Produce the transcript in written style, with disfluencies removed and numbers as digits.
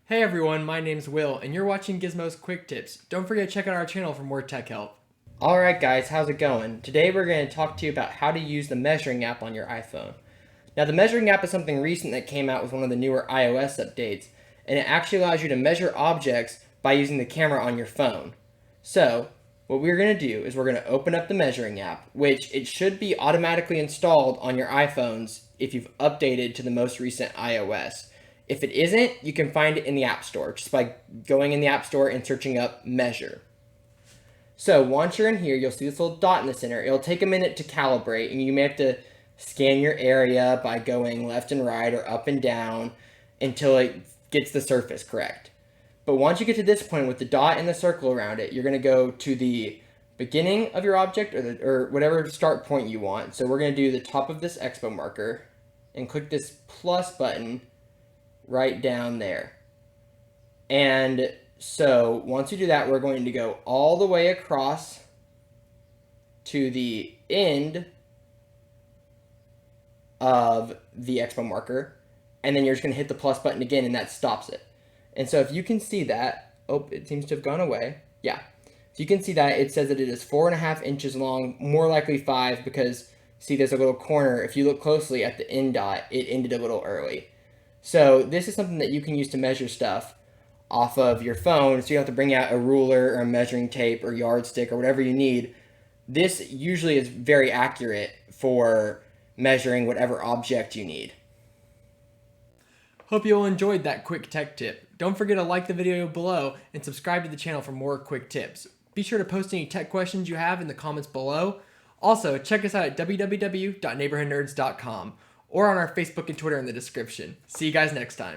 Hey everyone, my name's Will, and you're watching Gizmo's Quick Tips. Don't forget to check out our channel for more tech help. Alright guys, how's it going? Today we're going to talk to you about how to use the measuring app on your iPhone. Now the measuring app is something recent that came out with one of the newer iOS updates, and it actually allows you to measure objects by using the camera on your phone. So, what we're going to do is we're going to open up the measuring app, which it should be automatically installed on your iPhones if you've updated to the most recent iOS. If it isn't, you can find it in the App Store just by going in the App Store and searching up Measure. So once you're in here, you'll see this little dot in the center. It'll take a minute to calibrate, and you may have to scan your area by going left and right or up and down until it gets the surface correct. But once you get to this point with the dot and the circle around it, you're going to go to the beginning of your object or whatever start point you want. So we're going to do the top of this expo marker and click this plus button right down there. And so once you do that, we're going to go all the way across to the end of the expo marker, and then you're just going to hit the plus button again, and that stops it. And so if you can see that, oh, it seems to have gone away. Yeah. If you can see that, it says that it is 4.5 inches long, more likely 5, because see there's a little corner. If you look closely at the end dot, it ended a little early. So this is something that you can use to measure stuff off of your phone, so you don't have to bring out a ruler or a measuring tape or yardstick or whatever you need. This usually is very accurate for measuring whatever object you need. Hope you all enjoyed that quick tech tip. Don't forget to like the video below and subscribe to the channel for more quick tips. Be sure to post any tech questions you have in the comments below. Also, check us out at www.neighborhoodnerds.com or on our Facebook and Twitter in the description. See you guys next time.